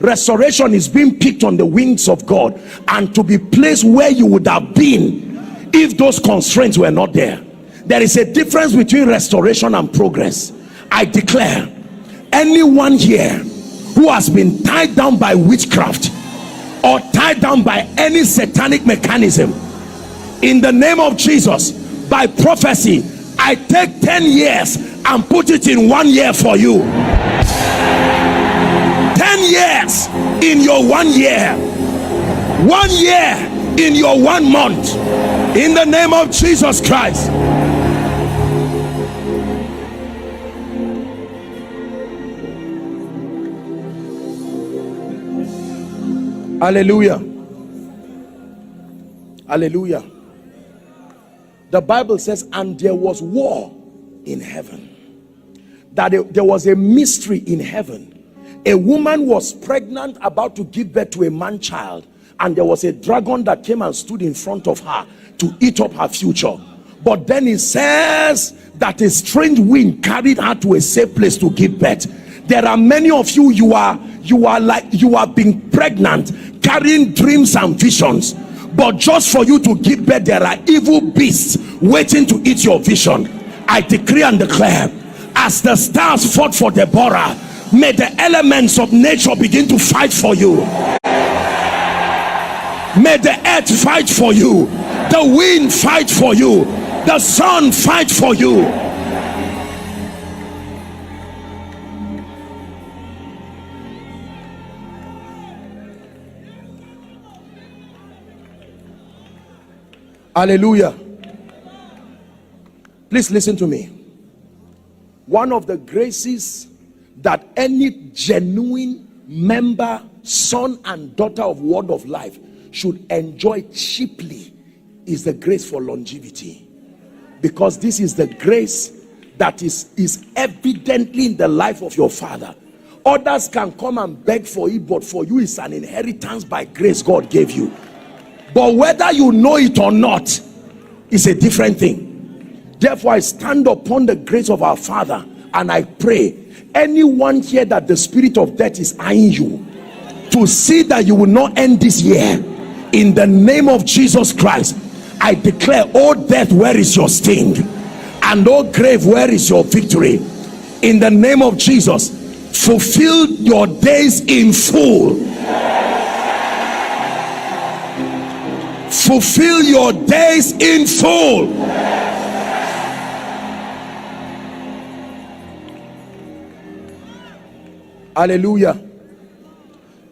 Restoration is being picked on the wings of God and to be placed where you would have been if those constraints were not there. There is a difference between restoration and progress. I declare, anyone here who has been tied down by witchcraft or tied down by any satanic mechanism, in the name of Jesus, by prophecy, I take 10 years and put it in 1 year for you. 10 years in your 1 year, 1 year in your 1 month, in the name of Jesus Christ. Hallelujah. Hallelujah. The Bible says, and there was war in heaven. That there was a mystery in heaven. A woman was pregnant, about to give birth to a man child, and there was a dragon that came and stood in front of her to eat up her future. But then it says that a strange wind carried her to a safe place to give birth. There are many of you, you are being pregnant, carrying dreams and visions, but just for you to give birth, there are evil beasts waiting to eat your vision. I decree and declare, as the stars fought for Deborah, may the elements of nature begin to fight for you. May the earth fight for you, the wind fight for you, the sun fight for you. Hallelujah. Please listen to me. One of the graces that any genuine member, son and daughter of Word of Life should enjoy cheaply is the grace for longevity, because this is the grace that is evidently in the life of your father. Others can come and beg for it, but for you it's an inheritance by grace God gave you. But whether you know it or not is a different thing. Therefore, I stand upon the grace of our Father and I pray, anyone here that the spirit of death is eyeing you, to see that you will not end this year, in the name of Jesus Christ, I declare, oh death, where is your sting? And oh grave, where is your victory? In the name of Jesus, fulfill your days in full. Fulfill your days in full. Hallelujah.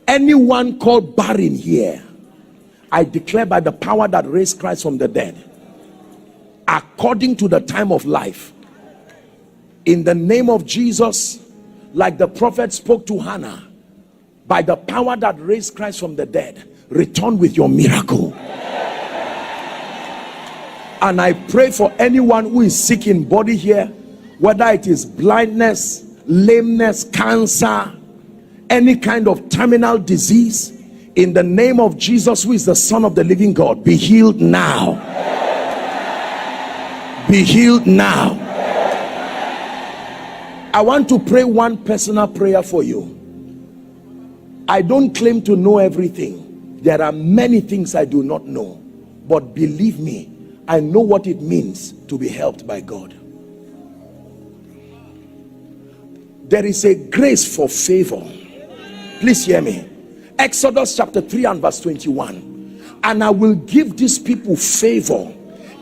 Anyone called barren here, I declare by the power that raised Christ from the dead, according to the time of life, in the name of Jesus, like the prophet spoke to Hannah, by the power that raised Christ from the dead, return with your miracle. And I pray for anyone who is sick in body here, whether it is blindness, lameness, cancer, any kind of terminal disease, in the name of Jesus, who is the Son of the living God, be healed now. Be healed now. I want to pray one personal prayer for you. I don't claim to know everything. There are many things I do not know, but believe me, I know what it means to be helped by God. There is a grace for favor. Please hear me. Exodus chapter 3 and verse 21. And I will give these people favor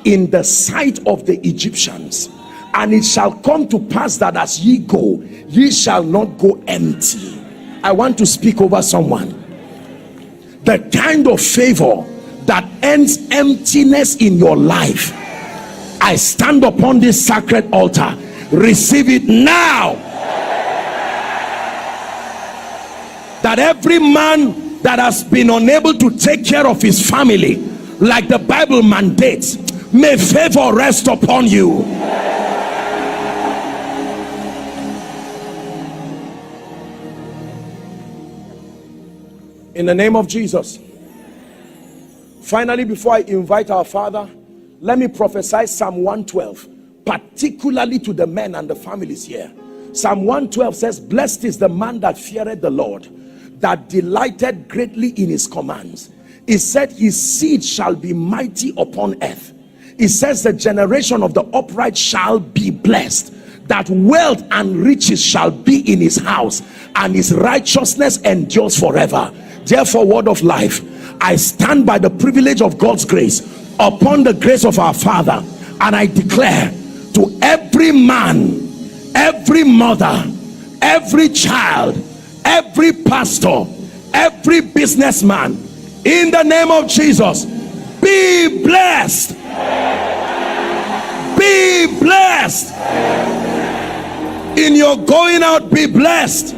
in the sight of the Egyptians, and it shall come to pass that as ye go, ye shall not go empty. I want to speak over someone. The kind of favor that ends emptiness in your life, I stand upon this sacred altar. Receive it now. That every man that has been unable to take care of his family, like the Bible mandates, may favor rest upon you. In the name of Jesus. Finally, before I invite our Father, let me prophesy Psalm 112, particularly to the men and the families here. Psalm 112 says, blessed is the man that feareth the Lord, that delighted greatly in his commands. He said his seed shall be mighty upon earth. He says the generation of the upright shall be blessed, that wealth and riches shall be in his house, and his righteousness endures forever. Therefore, word of life, I stand by the privilege of God's grace upon the grace of our Father, and I declare to every man, every mother, every child, every pastor, every businessman, in the name of Jesus, be blessed. Be blessed. In your going out, be blessed.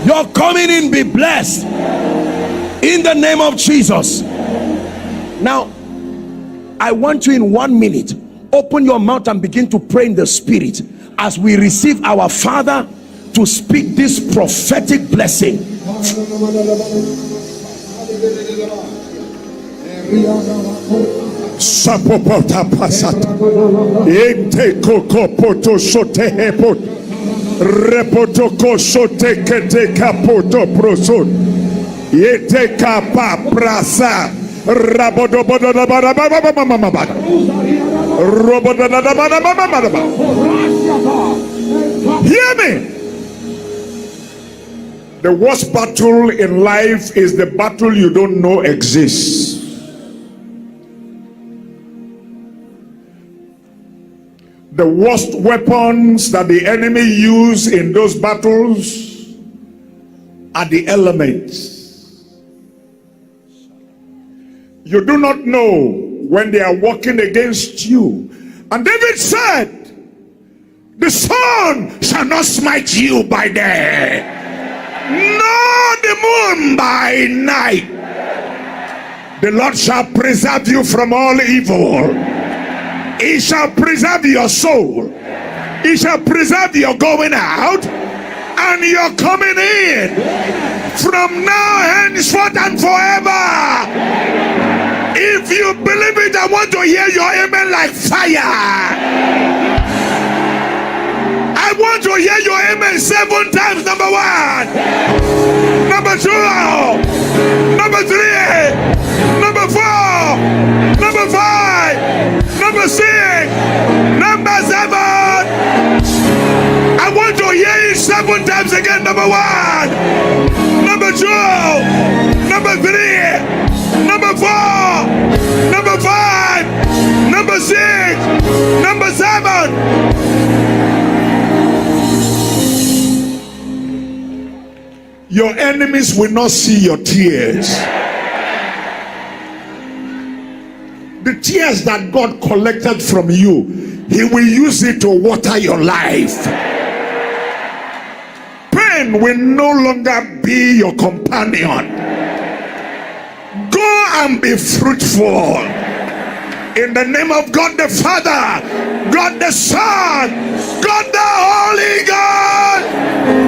Your coming in, be blessed. In the name of Jesus. Now, I want you in 1 minute, open your mouth and begin to pray in the spirit as we receive our Father to speak this prophetic blessing. Sapopota pasata ente kokopoto sote hepot repotoko sote kete kapoto proson yete kapa prasa rabodo bodo da bada bada mama bada robodo da bada bada. Hear me. The worst battle in life is the battle you don't know exists. The worst weapons that the enemy use in those battles are the elements. You do not know when they are working against you. And David said, the sun shall not smite you by day, nor the moon by night. The Lord shall preserve you from all evil. He shall preserve your soul. He shall preserve your going out and your coming in, from now henceforth and forever. If you believe it, I want to hear your amen like fire. I want to hear your amen 7 times. Number 1, number 2, number 3, number 4, number 5, number 6, number 7. I want to hear it 7 times again. Number 1, number 2, number 3, number 4, number 5, number 6, number 7. Your enemies will not see your tears. The tears that God collected from you, He will use it to water your life. Pain will no longer be your companion. Go and be fruitful. In the name of God the Father, God the Son, God the Holy God.